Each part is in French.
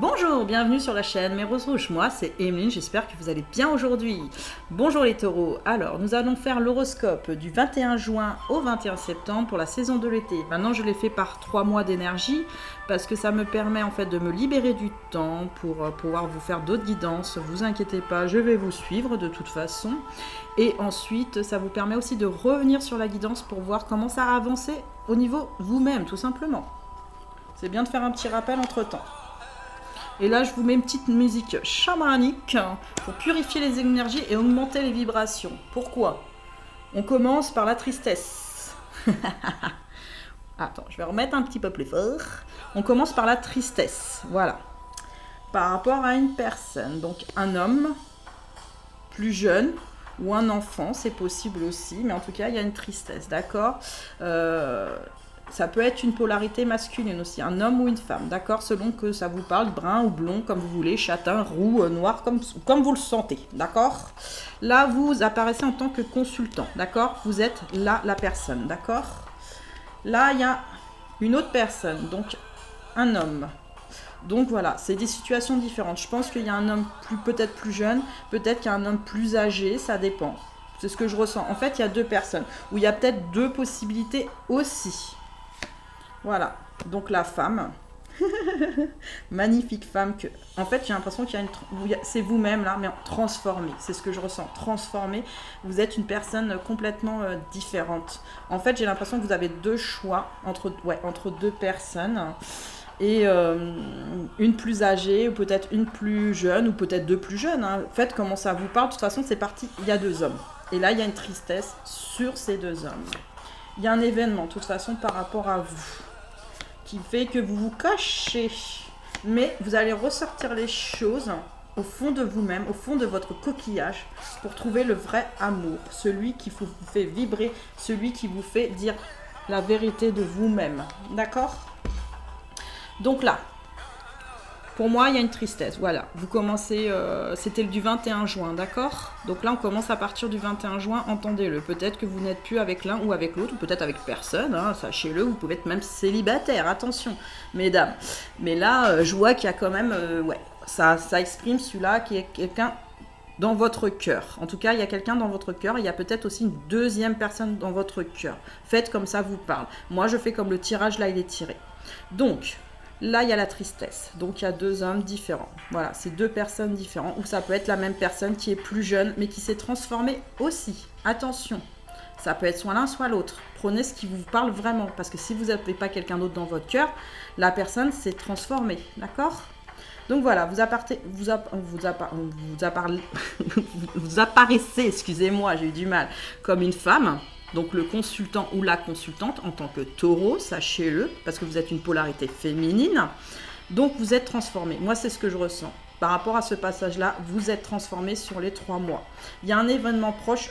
Bonjour, bienvenue sur la chaîne Mes Roses Rouges. Moi, c'est Emeline, j'espère que vous allez bien aujourd'hui. Bonjour les taureaux. Alors, nous allons faire l'horoscope du 21 juin au 21 septembre pour la saison de l'été. Maintenant, je l'ai fait par 3 mois d'énergie parce que ça me permet en fait de me libérer du temps pour pouvoir vous faire d'autres guidances. Vous inquiétez pas, je vais vous suivre de toute façon. Et ensuite, ça vous permet aussi de revenir sur la guidance pour voir comment ça a avancé au niveau vous-même, tout simplement. C'est bien de faire un petit rappel entre-temps. Et là, je vous mets une petite musique chamanique pour purifier les énergies et augmenter les vibrations. Pourquoi? On commence par la tristesse. Attends, je vais remettre un petit peu plus fort. On commence par la tristesse. Voilà. Par rapport à une personne. Donc, un homme plus jeune ou un enfant, c'est possible aussi. Mais en tout cas, il y a une tristesse, d'accord? Ça peut être une polarité masculine aussi, un homme ou une femme, d'accord? Selon que ça vous parle, brun ou blond, comme vous voulez, châtain, roux, noir, comme vous le sentez, d'accord? Là, vous apparaissez en tant que consultant, d'accord? Vous êtes là, la personne, d'accord? Là, il y a une autre personne, donc un homme. Donc voilà, c'est des situations différentes. Je pense qu'il y a un homme peut-être plus jeune, peut-être qu'il y a un homme plus âgé, ça dépend. C'est ce que je ressens. En fait, il y a deux personnes, ou il y a peut-être deux possibilités aussi. Voilà, donc la femme, magnifique femme que, en fait, j'ai l'impression qu'il y a c'est vous-même là, mais transformé. C'est ce que je ressens, transformé. Vous êtes une personne complètement différente. En fait, j'ai l'impression que vous avez deux choix entre deux personnes et une plus âgée ou peut-être une plus jeune ou peut-être deux plus jeunes. Hein. Faites comment ça vous parle. De toute façon, c'est parti. Il y a deux hommes et là, il y a une tristesse sur ces deux hommes. Il y a un événement, de toute façon, par rapport à vous, qui fait que vous vous cachez. Mais vous allez ressortir les choses au fond de vous-même, au fond de votre coquillage, pour trouver le vrai amour, celui qui vous fait vibrer, celui qui vous fait dire la vérité de vous-même. D'accord? Donc là, pour moi, il y a une tristesse. Voilà, vous commencez, c'était du 21 juin, d'accord? Donc là, on commence à partir du 21 juin, entendez-le. Peut-être que vous n'êtes plus avec l'un ou avec l'autre, ou peut-être avec personne, hein, sachez-le, vous pouvez être même célibataire, attention, mesdames. Mais là, je vois qu'il y a quand même, ça exprime celui-là qui est quelqu'un dans votre cœur. En tout cas, il y a quelqu'un dans votre cœur, il y a peut-être aussi une deuxième personne dans votre cœur. Faites comme ça vous parle. Moi, je fais comme le tirage, là, il est tiré. Donc, là, il y a la tristesse. Donc, il y a deux hommes différents. Voilà, c'est deux personnes différentes. Ou ça peut être la même personne qui est plus jeune, mais qui s'est transformée aussi. Attention, ça peut être soit l'un, soit l'autre. Prenez ce qui vous parle vraiment. Parce que si vous n'avez pas quelqu'un d'autre dans votre cœur, la personne s'est transformée. D'accord? Donc voilà, vous apparaissez, excusez-moi, j'ai eu du mal, comme une femme. Donc le consultant ou la consultante en tant que taureau, sachez-le, parce que vous êtes une polarité féminine. Donc vous êtes transformé. Moi, c'est ce que je ressens. Par rapport à ce passage-là, vous êtes transformé sur les 3 mois. Il y a un événement proche.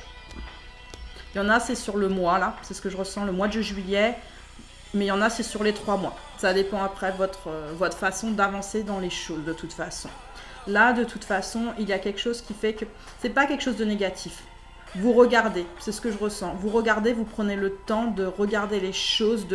Il y en a, c'est sur le mois, là. C'est ce que je ressens, le mois de juillet. Mais il y en a, c'est sur les 3 mois. Ça dépend après votre façon d'avancer dans les choses, de toute façon. Là, de toute façon, il y a quelque chose qui fait que c'est pas quelque chose de négatif. Vous regardez, c'est ce que je ressens. Vous regardez, vous prenez le temps de regarder les choses,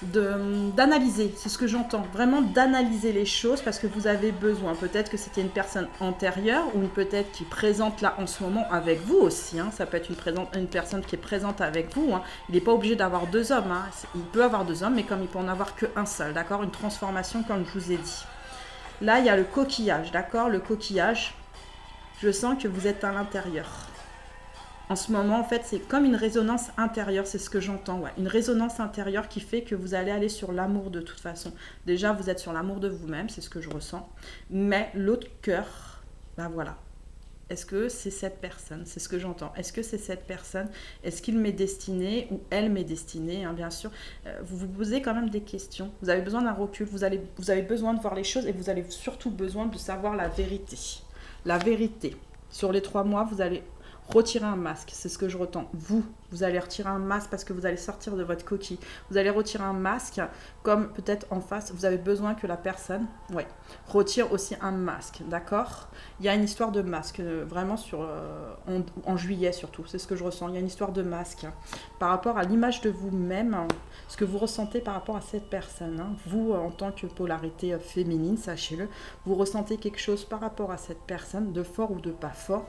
d'analyser, c'est ce que j'entends. Vraiment d'analyser les choses parce que vous avez besoin. Peut-être que c'était une personne antérieure ou peut-être qui présente là en ce moment avec vous aussi. Hein. Ça peut être une personne qui est présente avec vous. Hein. Il n'est pas obligé d'avoir deux hommes. Hein. Il peut avoir deux hommes, mais comme il peut en avoir qu'un seul. D'accord? Une transformation comme je vous ai dit. Là, il y a le coquillage. D'accord? Le coquillage, je sens que vous êtes à l'intérieur. En ce moment, en fait, c'est comme une résonance intérieure, c'est ce que j'entends. Ouais. Une résonance intérieure qui fait que vous allez aller sur l'amour de toute façon. Déjà, vous êtes sur l'amour de vous-même, c'est ce que je ressens. Mais l'autre cœur, ben voilà. Est-ce que c'est cette personne? C'est ce que j'entends. Est-ce que c'est cette personne? Est-ce qu'il m'est destiné ou elle m'est destinée, hein, bien sûr. Vous vous posez quand même des questions. Vous avez besoin d'un recul. Vous avez besoin de voir les choses et vous avez surtout besoin de savoir la vérité. La vérité. Sur les 3 mois, vous allez Retirez un masque, c'est ce que je ressens. Vous allez retirer un masque parce que vous allez sortir de votre coquille. Vous allez retirer un masque, comme peut-être en face, vous avez besoin que la personne, retire aussi un masque, d'accord? Il y a une histoire de masque, vraiment en juillet surtout, c'est ce que je ressens. Il y a une histoire de masque par rapport à l'image de vous-même, ce que vous ressentez par rapport à cette personne. Vous, en tant que polarité féminine, sachez-le, vous ressentez quelque chose par rapport à cette personne, de fort ou de pas fort.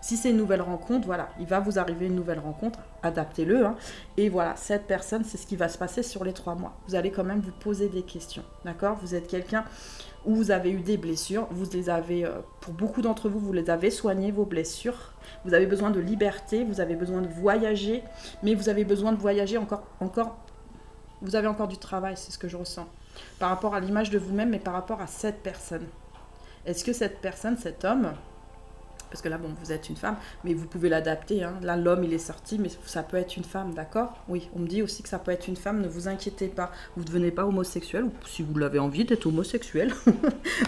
Si c'est une nouvelle rencontre, voilà, il va vous arriver une nouvelle rencontre, adaptez-le. Et voilà, cette personne, c'est ce qui va se passer sur les 3 mois. Vous allez quand même vous poser des questions, d'accord? Vous êtes quelqu'un où vous avez eu des blessures, vous les avez, pour beaucoup d'entre vous, vous les avez soignées, vos blessures. Vous avez besoin de liberté, vous avez besoin de voyager, mais vous avez besoin de voyager encore, vous avez encore du travail, c'est ce que je ressens. Par rapport à l'image de vous-même, mais par rapport à cette personne. Est-ce que cette personne, cet homme, parce que là, bon, vous êtes une femme, mais vous pouvez l'adapter. Là, l'homme, il est sorti, mais ça peut être une femme, d'accord? Oui, on me dit aussi que ça peut être une femme, ne vous inquiétez pas. Vous ne devenez pas homosexuel, ou si vous l'avez envie d'être homosexuel.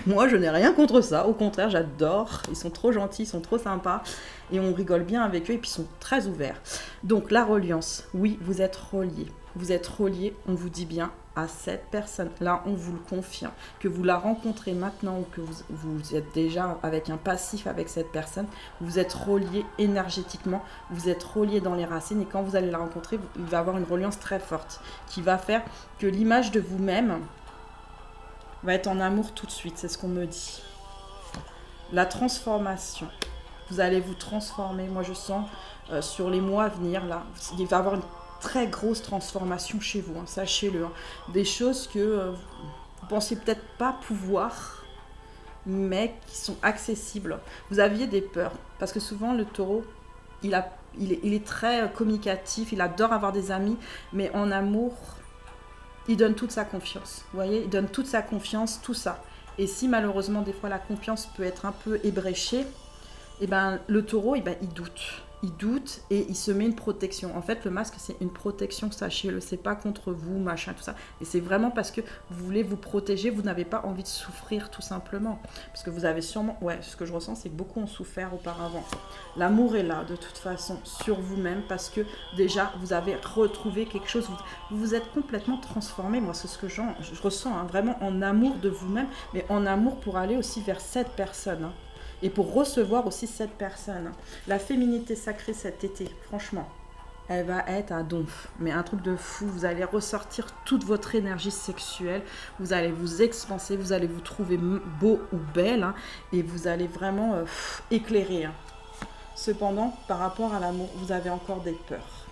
Moi, je n'ai rien contre ça. Au contraire, j'adore. Ils sont trop gentils, ils sont trop sympas. Et on rigole bien avec eux, et puis ils sont très ouverts. Donc, la reliance, oui, vous êtes reliés. Vous êtes reliés, on vous dit bien, à cette personne. Là, on vous le confirme. Que vous la rencontrez maintenant ou que vous êtes déjà avec un passif avec cette personne, vous êtes reliés énergétiquement, vous êtes reliés dans les racines et quand vous allez la rencontrer, il va y avoir une reliance très forte qui va faire que l'image de vous-même va être en amour tout de suite. C'est ce qu'on me dit. La transformation. Vous allez vous transformer. Moi, je sens sur les mois à venir, là, il va y avoir une très grosse transformation chez vous, sachez-le. Des choses que vous pensiez peut-être pas pouvoir, mais qui sont accessibles. Vous aviez des peurs, parce que souvent le taureau, il est très communicatif, il adore avoir des amis, mais en amour, il donne toute sa confiance. Vous voyez, il donne toute sa confiance, tout ça. Et si malheureusement, des fois, la confiance peut être un peu ébréchée, et ben, le taureau, il doute. Il doute et il se met une protection. En fait, le masque, c'est une protection, sachez-le. C'est pas contre vous, machin, tout ça. Et c'est vraiment parce que vous voulez vous protéger, vous n'avez pas envie de souffrir, tout simplement. Parce que vous avez sûrement... Ouais, ce que je ressens, c'est que beaucoup ont souffert auparavant. L'amour est là, de toute façon, sur vous-même, parce que déjà, vous avez retrouvé quelque chose. Vous vous êtes complètement transformé. Moi, c'est ce que je ressens, vraiment en amour de vous-même, mais en amour pour aller aussi vers cette personne, et pour recevoir aussi cette personne. La féminité sacrée cet été, franchement, elle va être à donf. Mais un truc de fou, vous allez ressortir toute votre énergie sexuelle, vous allez vous expanser, vous allez vous trouver beau ou belle, et vous allez vraiment éclairer. Cependant, par rapport à l'amour, vous avez encore des peurs.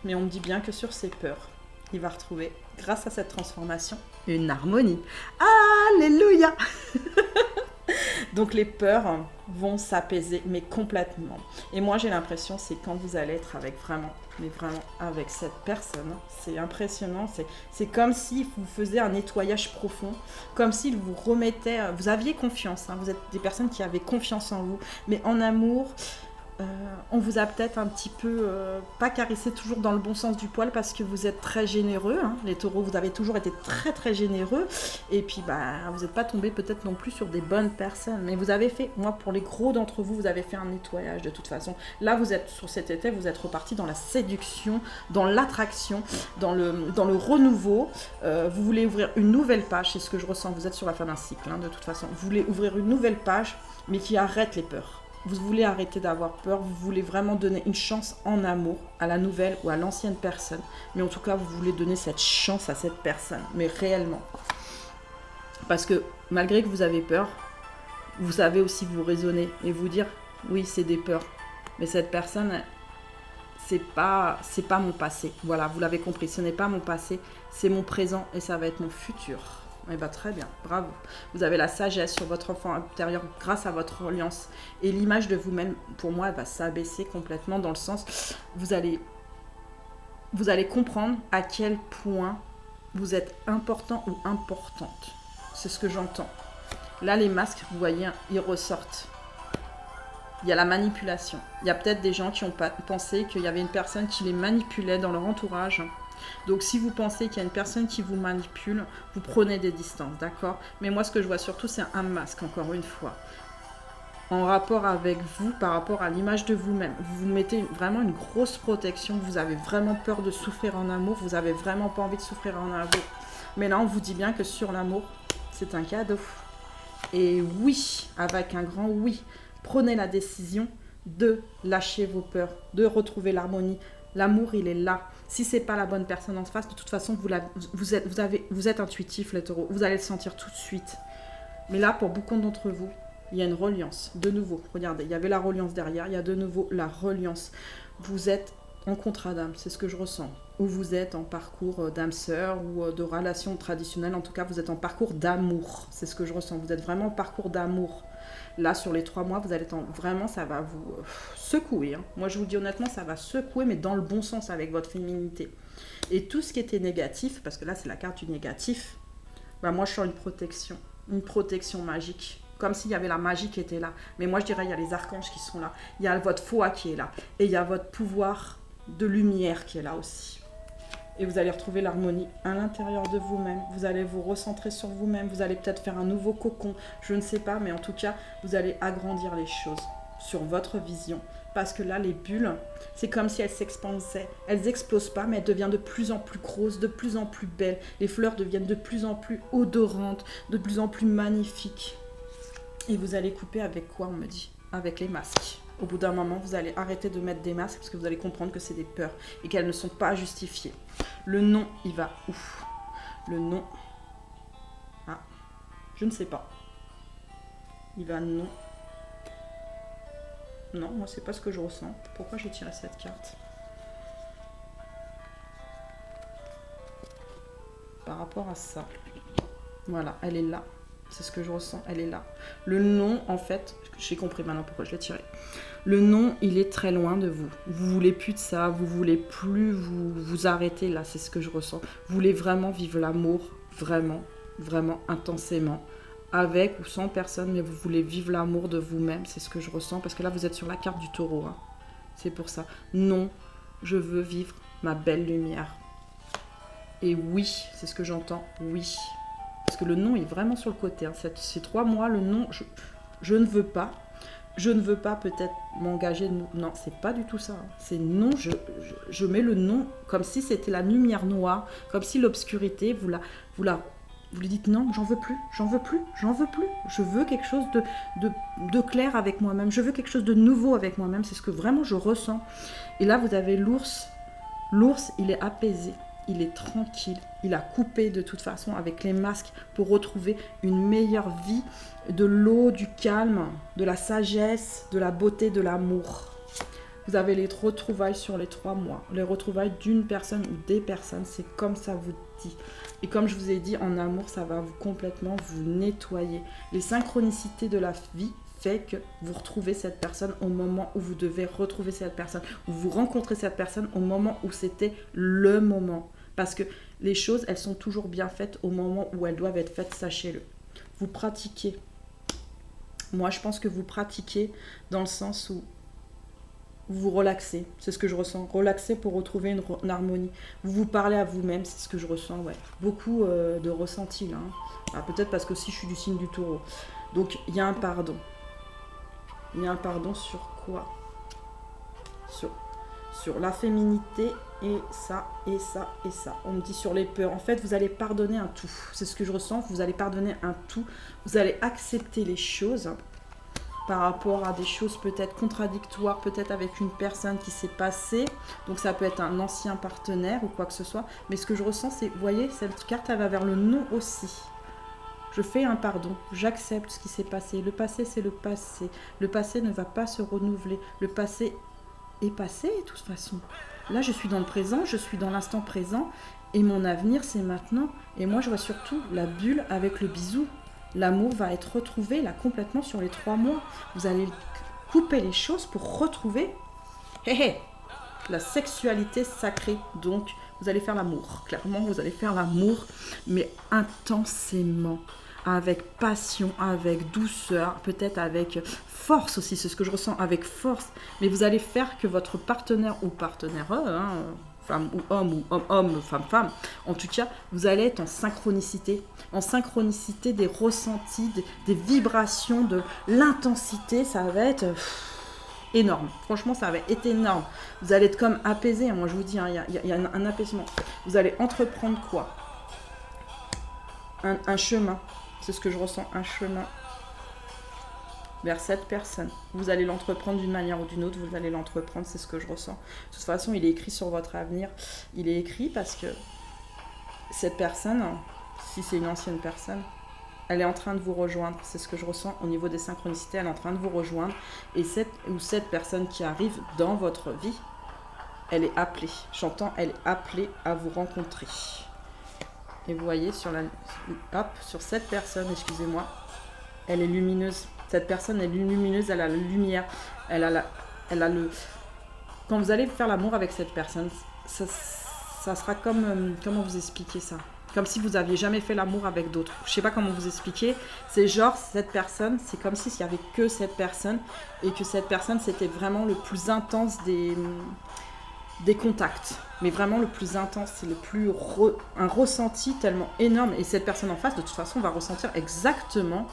Mais on me dit bien que sur ces peurs, il va retrouver, grâce à cette transformation, une harmonie. Alléluia. Donc les peurs vont s'apaiser, mais complètement. Et moi j'ai l'impression, c'est quand vous allez être avec vraiment avec cette personne, c'est impressionnant, c'est comme si vous faisiez un nettoyage profond, comme s'il vous remettait, vous aviez confiance, vous êtes des personnes qui avaient confiance en vous, mais en amour, on vous a peut-être un petit peu, pas caressé toujours dans le bon sens du poil parce que vous êtes très généreux, les taureaux, vous avez toujours été très très généreux, et puis vous n'êtes pas tombé peut-être non plus sur des bonnes personnes, mais vous avez fait, moi pour les gros d'entre vous, vous avez fait un nettoyage de toute façon. Là vous êtes sur cet été, vous êtes reparti dans la séduction, dans l'attraction, dans le renouveau, vous voulez ouvrir une nouvelle page, c'est ce que je ressens, vous êtes sur la fin d'un cycle, de toute façon, vous voulez ouvrir une nouvelle page, mais qui arrête les peurs. Vous voulez arrêter d'avoir peur, vous voulez vraiment donner une chance en amour à la nouvelle ou à l'ancienne personne. Mais en tout cas, vous voulez donner cette chance à cette personne, mais réellement. Parce que malgré que vous avez peur, vous savez aussi vous raisonner et vous dire, oui, c'est des peurs. Mais cette personne, c'est pas mon passé. Voilà, vous l'avez compris, ce n'est pas mon passé, c'est mon présent et ça va être mon futur. Eh bien, très bien, bravo. Vous avez la sagesse sur votre enfant intérieur grâce à votre reliance. Et l'image de vous-même, pour moi, elle va s'abaisser complètement dans le sens, vous allez comprendre à quel point vous êtes important ou importante. C'est ce que j'entends. Là, les masques, vous voyez, ils ressortent. Il y a la manipulation. Il y a peut-être des gens qui ont pensé qu'il y avait une personne qui les manipulait dans leur entourage. Donc si vous pensez qu'il y a une personne qui vous manipule, vous prenez des distances, d'accord? Mais moi ce que je vois surtout c'est un masque, encore une fois. en rapport avec vous, par rapport à l'image de vous-même. Vous mettez vraiment une grosse protection, vous avez vraiment peur de souffrir en amour, vous avez vraiment pas envie de souffrir en amour. Mais là, on vous dit bien que sur l'amour, c'est un cadeau. Et oui, avec un grand oui, prenez la décision de lâcher vos peurs, de retrouver l'harmonie. L'amour, il est là. Si c'est pas la bonne personne en face, de toute façon, vous êtes intuitif, les taureaux. Vous allez le sentir tout de suite. Mais là, pour beaucoup d'entre vous, il y a une reliance. De nouveau, regardez, il y avait la reliance derrière. Il y a de nouveau la reliance. Vous êtes en contrat d'âme, c'est ce que je ressens. Ou vous êtes en parcours d'âme sœur ou de relation traditionnelle. En tout cas, vous êtes en parcours d'amour. C'est ce que je ressens. Vous êtes vraiment en parcours d'amour. Là, sur les 3 mois, vous allez vraiment, ça va vous secouer. Hein. Moi, je vous dis honnêtement, ça va secouer, mais dans le bon sens avec votre féminité. Et tout ce qui était négatif, parce que là, c'est la carte du négatif, bah, moi, je sens une protection magique. Comme s'il y avait la magie qui était là. Mais moi, je dirais, il y a les archanges qui sont là. Il y a votre foi qui est là. Et il y a votre pouvoir de lumière qui est là aussi. Et vous allez retrouver l'harmonie à l'intérieur de vous-même. Vous allez vous recentrer sur vous-même. Vous allez peut-être faire un nouveau cocon. Je ne sais pas, mais en tout cas, vous allez agrandir les choses sur votre vision. Parce que là, les bulles, c'est comme si elles s'expansaient. Elles n'explosent pas, mais elles deviennent de plus en plus grosses, de plus en plus belles. Les fleurs deviennent de plus en plus odorantes, de plus en plus magnifiques. Et vous allez couper avec quoi, on me dit? Avec les masques. Au bout d'un moment, vous allez arrêter de mettre des masques parce que vous allez comprendre que c'est des peurs et qu'elles ne sont pas justifiées. Le non, il va où? Le non. Ah, je ne sais pas. Il va non. Non, moi, c'est pas ce que je ressens. Pourquoi j'ai tiré cette carte? Par rapport à ça. Voilà, elle est là. C'est ce que je ressens, elle est là. Le non, en fait, j'ai compris maintenant pourquoi je l'ai tiré. Le non, il est très loin de vous. Vous voulez plus de ça, vous voulez plus vous arrêter là, c'est ce que je ressens. Vous voulez vraiment vivre l'amour, vraiment, vraiment intensément, avec ou sans personne, mais vous voulez vivre l'amour de vous-même, c'est ce que je ressens, parce que là, vous êtes sur la carte du taureau. Hein. C'est pour ça. Non, je veux vivre ma belle lumière. Et oui, c'est ce que j'entends, oui. Parce que le non est vraiment sur le côté. Hein. Ces 3 mois, le non, je ne veux pas. Je ne veux pas peut-être m'engager. Non, c'est pas du tout ça. Hein. C'est non, je mets le non comme si c'était la lumière noire, comme si l'obscurité, vous lui dites non, j'en veux plus, j'en veux plus, j'en veux plus. Je veux quelque chose de clair avec moi-même. Je veux quelque chose de nouveau avec moi-même. C'est ce que vraiment je ressens. Et là, vous avez l'ours. L'ours, il est apaisé. Il est tranquille, il a coupé de toute façon avec les masques pour retrouver une meilleure vie, de l'eau, du calme, de la sagesse, de la beauté, de l'amour. Vous avez les retrouvailles sur les 3 mois, les retrouvailles d'une personne ou des personnes, c'est comme ça vous dit. Et comme je vous ai dit, en amour, ça va complètement vous nettoyer. Les synchronicités de la vie fait que vous retrouvez cette personne au moment où vous devez retrouver cette personne, ou vous rencontrez cette personne au moment où c'était le moment. Parce que les choses, elles sont toujours bien faites au moment où elles doivent être faites, sachez-le. Vous pratiquez. Moi, je pense que vous pratiquez dans le sens où vous vous relaxez. C'est ce que je ressens. Relaxez pour retrouver une harmonie. Vous vous parlez à vous-même, c'est ce que je ressens. Ouais. Beaucoup de ressenti là. Hein. Ah, peut-être parce que aussi je suis du signe du taureau. Donc, il y a un pardon. Il y a un pardon sur quoi? Sur la féminité et ça, et ça, et ça. On me dit sur les peurs. En fait, vous allez pardonner un tout. C'est ce que je ressens. Vous allez pardonner un tout. Vous allez accepter les choses par rapport à des choses peut-être contradictoires, peut-être avec une personne qui s'est passée. Donc, ça peut être un ancien partenaire ou quoi que ce soit. Mais ce que je ressens, c'est, vous voyez, cette carte, elle va vers le non aussi. Je fais un pardon, j'accepte ce qui s'est passé. Le passé, c'est le passé. Le passé ne va pas se renouveler. Le passé est passé, de toute façon. Là, je suis dans le présent, je suis dans l'instant présent. Et mon avenir, c'est maintenant. Et moi, je vois surtout la bulle avec le bisou. L'amour va être retrouvé, là, complètement sur les 3 mois. Vous allez couper les choses pour retrouver la sexualité sacrée. Donc, vous allez faire l'amour. Clairement, vous allez faire l'amour, mais intensément. Avec passion, avec douceur, peut-être avec force aussi, c'est ce que je ressens, avec force. Mais vous allez faire que votre partenaire ou partenaire, femme ou homme, femme. En tout cas, vous allez être en synchronicité des ressentis, des vibrations, de l'intensité. Ça va être énorme. Franchement, ça va être énorme. Vous allez être comme apaisé. Moi, je vous dis, il y a un apaisement. Vous allez entreprendre quoi? Un chemin. C'est ce que je ressens, un chemin vers cette personne. Vous allez l'entreprendre d'une manière ou d'une autre, vous allez l'entreprendre, c'est ce que je ressens. De toute façon, il est écrit sur votre avenir. Il est écrit parce que cette personne, si c'est une ancienne personne, elle est en train de vous rejoindre. C'est ce que je ressens au niveau des synchronicités. Elle est en train de vous rejoindre. Et cette personne qui arrive dans votre vie, elle est appelée. J'entends, elle est appelée à vous rencontrer. Et vous voyez, sur cette personne, excusez-moi, elle est lumineuse. Cette personne est lumineuse, elle a la lumière. Elle a le... Quand vous allez faire l'amour avec cette personne, ça sera comme... comment vous expliquer ça? Comme si vous n'aviez jamais fait l'amour avec d'autres. Je ne sais pas comment vous expliquer. C'est genre, cette personne, c'est comme s'il n'y avait que cette personne. Et que cette personne, c'était vraiment le plus intense des contacts. Mais vraiment le plus intense, c'est un ressenti tellement énorme. Et cette personne en face, de toute façon, va ressentir exactement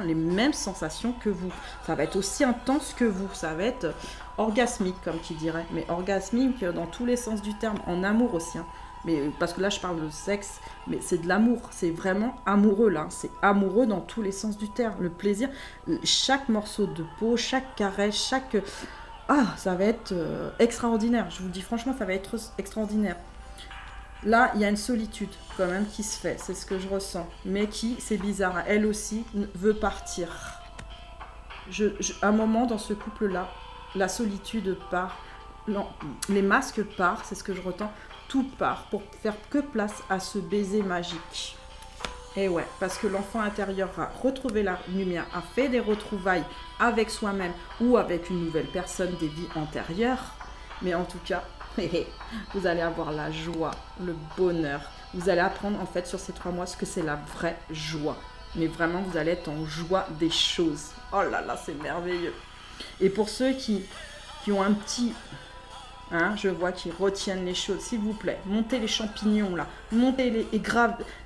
les mêmes sensations que vous. Ça va être aussi intense que vous. Ça va être orgasmique, comme qui dirait. Mais orgasmique dans tous les sens du terme. En amour aussi. Mais, parce que là, je parle de sexe, mais c'est de l'amour. C'est vraiment amoureux, là. C'est amoureux dans tous les sens du terme. Le plaisir, chaque morceau de peau, chaque caresse, ça va être extraordinaire. Je vous le dis franchement, ça va être extraordinaire. Là, il y a une solitude quand même qui se fait. C'est ce que je ressens. Mais qui, c'est bizarre, elle aussi veut partir. Un moment dans ce couple-là, la solitude part. Les masques partent, c'est ce que je ressens. Tout part pour faire que place à ce baiser magique. Et ouais, parce que l'enfant intérieur a retrouvé la lumière, a fait des retrouvailles avec soi-même ou avec une nouvelle personne des vies antérieures. Mais en tout cas, vous allez avoir la joie, le bonheur. Vous allez apprendre en fait sur ces 3 mois ce que c'est la vraie joie. Mais vraiment, vous allez être en joie des choses. Oh là là, c'est merveilleux. Et pour ceux qui ont un petit... je vois qu'ils retiennent les choses, s'il vous plaît, montez les champignons là, montez-les et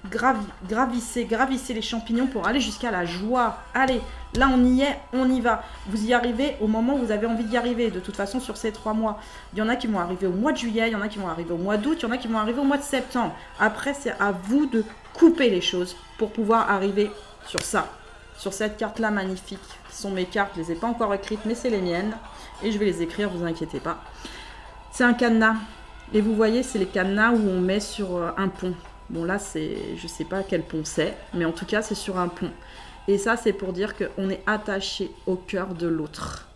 gravissez les champignons pour aller jusqu'à la joie. Allez, là on y est, on y va. Vous y arrivez au moment où vous avez envie d'y arriver. De toute façon, sur ces 3 mois, il y en a qui vont arriver au mois de juillet, il y en a qui vont arriver au mois d'août, il y en a qui vont arriver au mois de septembre. Après, c'est à vous de couper les choses pour pouvoir arriver sur ça. Sur cette carte-là magnifique, ce sont mes cartes, je ne les ai pas encore écrites, mais c'est les miennes. Et je vais les écrire, vous inquiétez pas. C'est un cadenas. Et vous voyez, c'est les cadenas où on met sur un pont. Bon, là, je ne sais pas quel pont c'est, mais en tout cas, c'est sur un pont. Et ça, c'est pour dire qu'on est attaché au cœur de l'autre.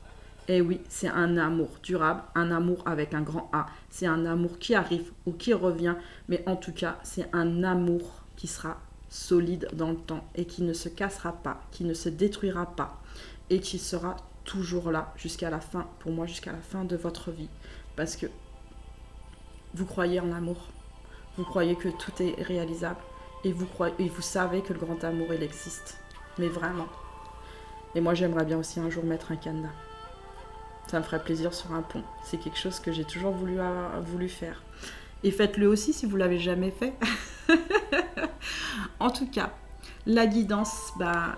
Et oui, c'est un amour durable, un amour avec un grand A. C'est un amour qui arrive ou qui revient, mais en tout cas, c'est un amour qui sera solide dans le temps et qui ne se cassera pas, qui ne se détruira pas et qui sera toujours là jusqu'à la fin, pour moi, jusqu'à la fin de votre vie. Parce que vous croyez en l'amour, vous croyez que tout est réalisable et vous savez que le grand amour, il existe. Mais vraiment. Et moi, j'aimerais bien aussi un jour mettre un cadenas. Ça me ferait plaisir sur un pont. C'est quelque chose que j'ai toujours voulu faire. Et faites-le aussi si vous ne l'avez jamais fait. En tout cas, la guidance,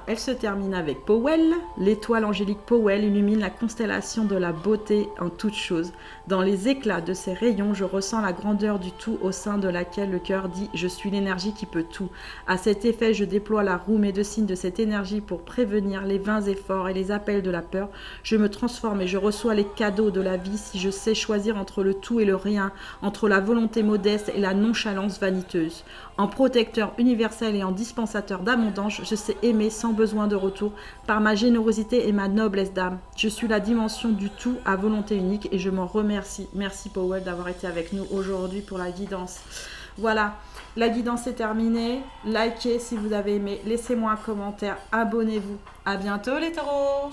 elle se termine avec Powell. L'étoile angélique Powell illumine la constellation de la beauté en toutes choses. Dans les éclats de ses rayons, je ressens la grandeur du tout au sein de laquelle le cœur dit « Je suis l'énergie qui peut tout ». À cet effet, je déploie la roue médecine de cette énergie pour prévenir les vains efforts et les appels de la peur. Je me transforme et je reçois les cadeaux de la vie si je sais choisir entre le tout et le rien, entre la volonté modeste et la nonchalance vaniteuse. En protecteur universel et en dispensateur d'abondance, je sais aimer sans besoin de retour par ma générosité et ma noblesse d'âme. Je suis la dimension du tout à volonté unique et je m'en remercie. Merci Powell d'avoir été avec nous aujourd'hui pour la guidance. Voilà, la guidance est terminée. Likez si vous avez aimé, laissez-moi un commentaire, abonnez-vous. À bientôt les taureaux!